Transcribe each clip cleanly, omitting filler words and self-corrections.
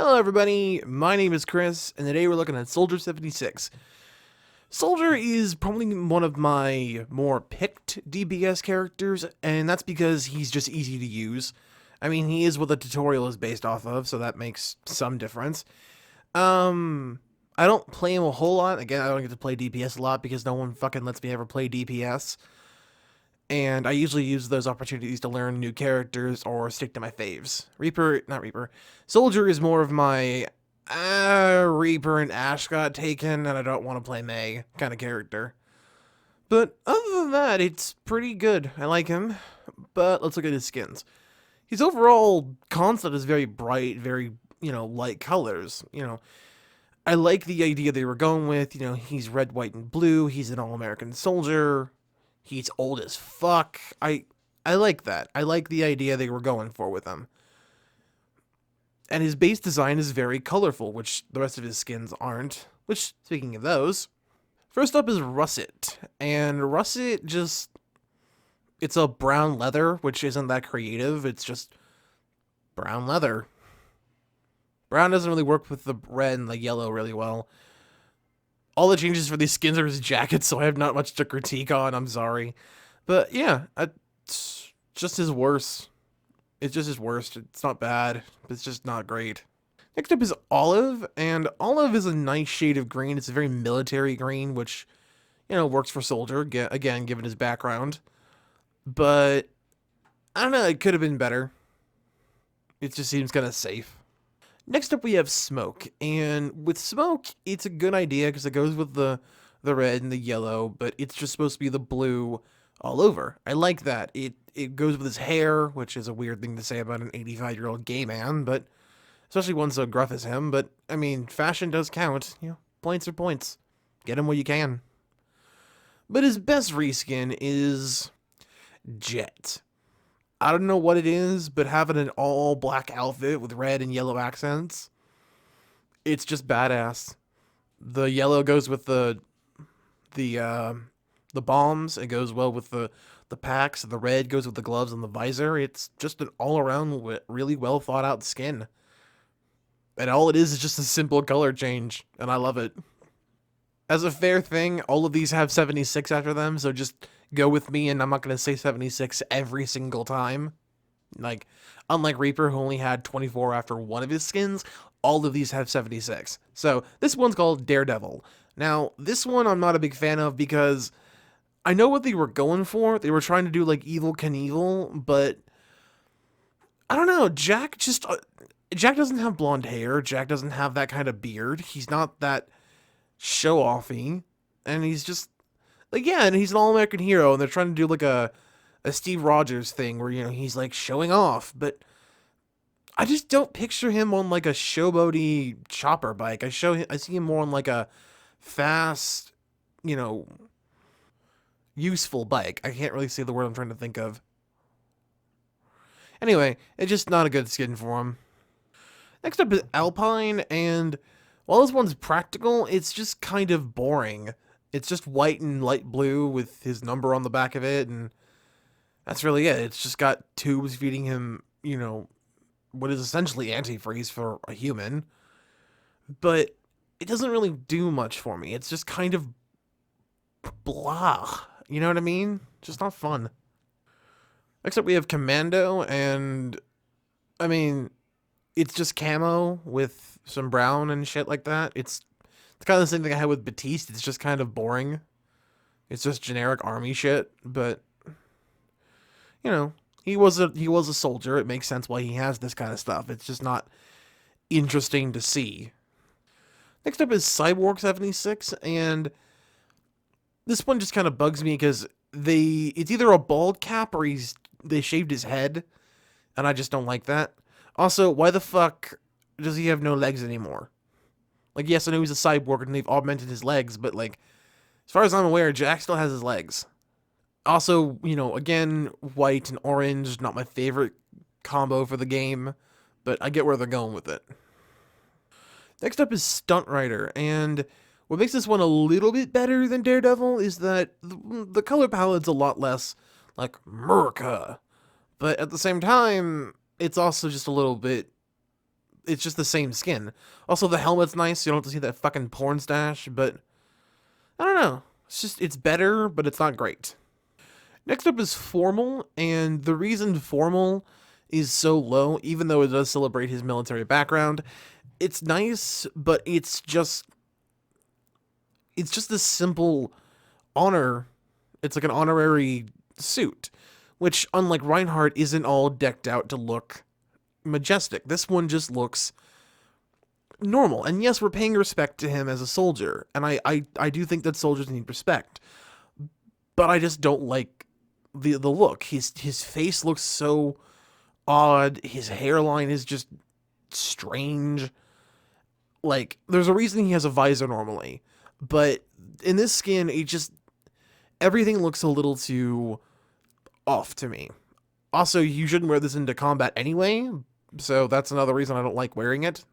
Hello everybody, my name is Chris, and today we're looking at Soldier 76. Soldier is probably one of my more picked DBS characters, and that's because he's just easy to use. I mean, he is what the tutorial is based off of, so that makes some difference. I don't play him a whole lot. Again, I don't get to play DPS a lot because no one fucking lets me ever play DPS. And I usually use those opportunities to learn new characters or stick to my faves. Not Reaper. Soldier is more of my Reaper and Ash got taken and I don't want to play May kind of character. But other than that, it's pretty good. I like him. But let's look at his skins. His overall concept is very bright, very, light colors. I like the idea they were going with. He's red, white, and blue. He's an all-American soldier. He's old as fuck. I like that. I like the idea they were going for with him. And his base design is very colorful, which the rest of his skins aren't. Which, speaking of those, first up is Russet. And Russet it's a brown leather, which isn't that creative. It's just brown leather. Brown doesn't really work with the red and the yellow really well. All the changes for these skins are his jackets, so I have not much to critique on, I'm sorry. But yeah, it's just his worst. It's just his worst. It's not bad, but it's just not great. Next up is Olive, and Olive is a nice shade of green. It's a very military green, which, works for Soldier, again, given his background. But, I don't know, it could have been better. It just seems kind of safe. Next up we have Smoke, and with Smoke, it's a good idea because it goes with the red and the yellow, but it's just supposed to be the blue all over. I like that. It goes with his hair, which is a weird thing to say about an 85-year-old gay man, but especially one so gruff as him, but, I mean, fashion does count. Points are points. Get him where you can. But his best reskin is Jet. I don't know what it is, but having an all-black outfit with red and yellow accents, it's just badass. The yellow goes with the bombs. It goes well with the packs. The red goes with the gloves and the visor. It's just an all-around, really well-thought-out skin. And all it is just a simple color change, and I love it. As a fair thing, all of these have 76 after them, so just go with me, and I'm not going to say 76 every single time. Like, unlike Reaper, who only had 24 after one of his skins, all of these have 76. So, this one's called Daredevil. Now, this one I'm not a big fan of because I know what they were going for. They were trying to do, like, Evel Knievel, but I don't know. Jack doesn't have blonde hair. Jack doesn't have that kind of beard. He's not that show-offy, and he's just, and he's an all-American hero, and they're trying to do, like, a Steve Rogers thing where, he's, like, showing off, but I just don't picture him on, like, a showboaty chopper bike. I see him more on, like, a fast, useful bike. I can't really say the word I'm trying to think of. Anyway, it's just not a good skin for him. Next up is Alpine, and while this one's practical, it's just kind of boring. It's just white and light blue with his number on the back of it, and that's really it. It's just got tubes feeding him, what is essentially antifreeze for a human. But it doesn't really do much for me. It's just kind of blah. You know what I mean? Just not fun. Next up we have Commando, and I mean, it's just camo with some brown and shit like that. It's kind of the same thing I had with Batiste. It's just kind of boring. It's just generic army shit, but he was a soldier. It makes sense why he has this kind of stuff. It's just not interesting to see. Next up is Cyborg 76, and this one just kind of bugs me because it's either a bald cap or they shaved his head, and I just don't like that. Also, why the fuck does he have no legs anymore? Like, yes, I know he's a cyborg and they've augmented his legs, but, like, as far as I'm aware, Jack still has his legs. Also, again, white and orange, not my favorite combo for the game, but I get where they're going with it. Next up is Stuntwriter, and what makes this one a little bit better than Daredevil is that the color palette's a lot less, like, America. But at the same time, it's also just a little bit it's just the same skin. Also, the helmet's nice, so you don't have to see that fucking porn stash, but I don't know. It's better, but it's not great. Next up is Formal, and the reason Formal is so low, even though it does celebrate his military background, it's nice, but it's just this simple honor. It's like an honorary suit, which, unlike Reinhardt, isn't all decked out to look majestic. This one just looks normal. And yes, we're paying respect to him as a soldier, and I do think that soldiers need respect, but I just don't like the look. His face looks so odd. His hairline is just strange. Like, there's a reason he has a visor normally, but in this skin, everything looks a little too off to me. Also, you shouldn't wear this into combat anyway, so that's another reason I don't like wearing it.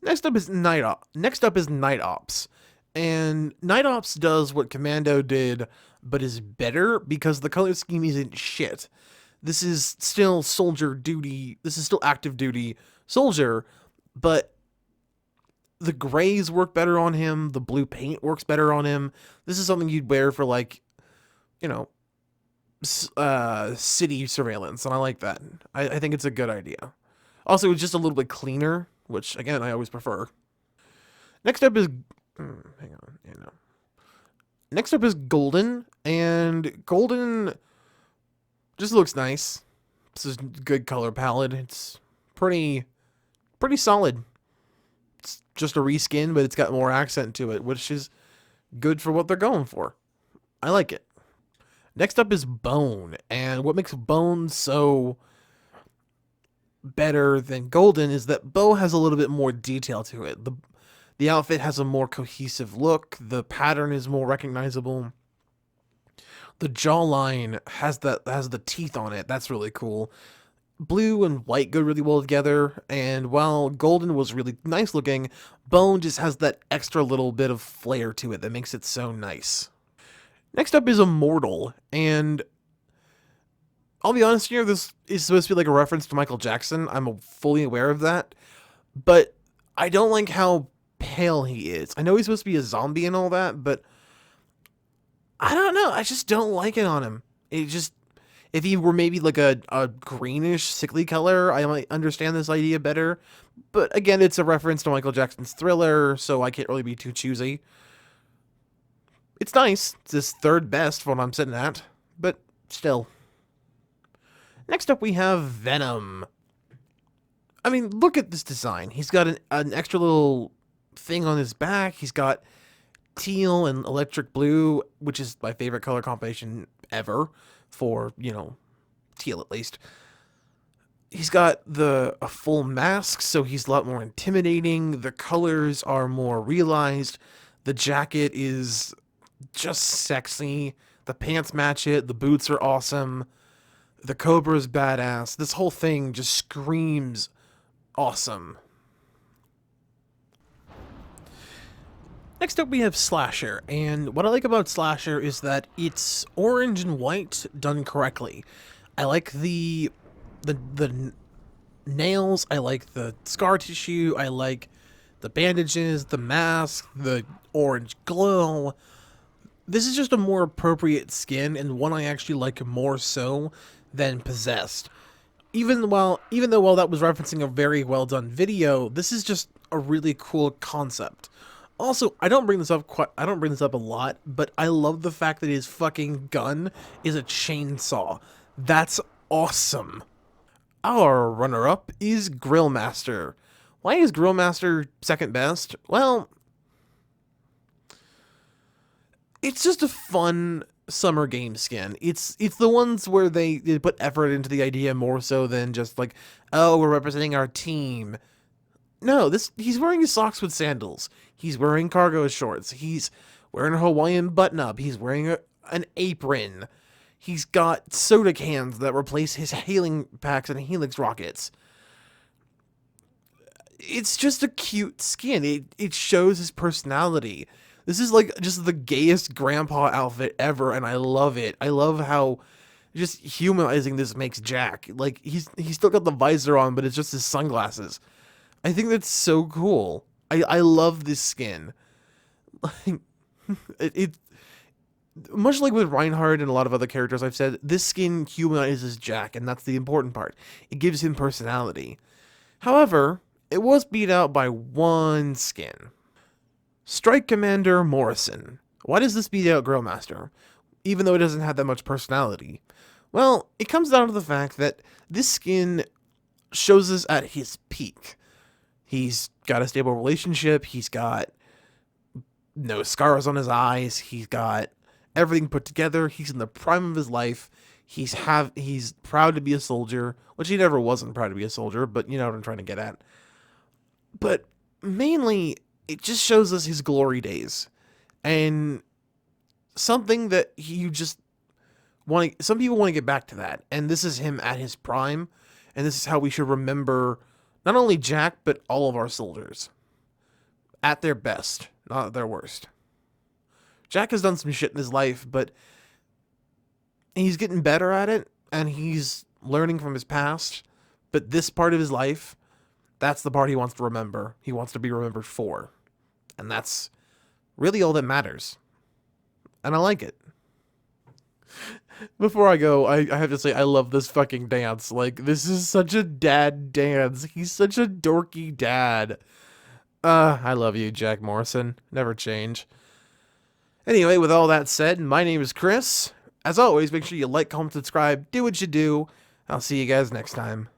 Next up is Night Ops. And Night Ops does what Commando did, but is better because the color scheme isn't shit. This is still soldier duty. This is still active duty soldier, but the grays work better on him. The blue paint works better on him. This is something you'd wear for, like, you know, city surveillance, and I like that. I think it's a good idea. Also, it's just a little bit cleaner, which, again, I always prefer. Next up is... hang on. Yeah, no. Next up is Golden, and Golden just looks nice. This is good color palette. It's pretty solid. It's just a reskin, but it's got more accent to it, which is good for what they're going for. I like it. Next up is Bone, and what makes Bone so better than Golden is that Bo has a little bit more detail to it. The outfit has a more cohesive look. The pattern is more recognizable. The jawline has the teeth on it. That's really cool. Blue and white go really well together, and while Golden was really nice looking, Bone just has that extra little bit of flair to it that makes it so nice. Next up is Immortal, and I'll be honest here, this is supposed to be like a reference to Michael Jackson. I'm fully aware of that, but I don't like how pale he is. I know he's supposed to be a zombie and all that, but I don't know. I just don't like it on him. If he were maybe like a greenish, sickly color, I might understand this idea better. But again, it's a reference to Michael Jackson's Thriller, so I can't really be too choosy. It's nice. It's his third best for what I'm sitting at, but still. Next up, we have Venom. I mean, look at this design. He's got an extra little thing on his back. He's got teal and electric blue, which is my favorite color combination ever for, teal at least. He's got a full mask, so he's a lot more intimidating. The colors are more realized. The jacket is just sexy. The pants match it. The boots are awesome. The Cobra's badass. This whole thing just screams awesome. Next up we have Slasher, and what I like about Slasher is that it's orange and white done correctly. I like the nails, I like the scar tissue, I like the bandages, the mask, the orange glow. This is just a more appropriate skin, and one I actually like more so than Possessed. Even though while that was referencing a very well done video, this is just a really cool concept. Also, I don't bring this up a lot, but I love the fact that his fucking gun is a chainsaw. That's awesome. Our runner-up is Grillmaster. Why is Grillmaster second best? Well, it's just a fun summer game skin. It's the ones where they put effort into the idea more so than just like, oh, we're representing our team. No, he's wearing his socks with sandals. He's wearing cargo shorts. He's wearing a Hawaiian button-up. He's wearing an apron. He's got soda cans that replace his hailing packs and helix rockets. It's just a cute skin. It shows his personality. This is like just the gayest grandpa outfit ever, and I love it. I love how just humanizing this makes Jack. Like, he's still got the visor on, but it's just his sunglasses. I think that's so cool. I love this skin. Like, it much like with Reinhardt and a lot of other characters I've said, this skin humanizes Jack, and that's the important part. It gives him personality. However, it was beat out by one skin. Strike Commander Morrison. Why does this beat out Grillmaster, even though it doesn't have that much personality? Well, it comes down to the fact that this skin shows us at his peak. He's got a stable relationship, he's got no scars on his eyes, he's got everything put together, he's in the prime of his life, he's proud to be a soldier, which he never wasn't proud to be a soldier, but you know what I'm trying to get at. But mainly, it just shows us his glory days. And something that some people want to get back to that. And this is him at his prime. And this is how we should remember not only Jack, but all of our soldiers. At their best, not at their worst. Jack has done some shit in his life, but he's getting better at it. And he's learning from his past. But this part of his life, that's the part he wants to remember. He wants to be remembered for. And that's really all that matters. And I like it. Before I go, I have to say I love this fucking dance. Like, this is such a dad dance. He's such a dorky dad. I love you, Jack Morrison. Never change. Anyway, with all that said, my name is Chris. As always, make sure you like, comment, subscribe, do what you do. I'll see you guys next time.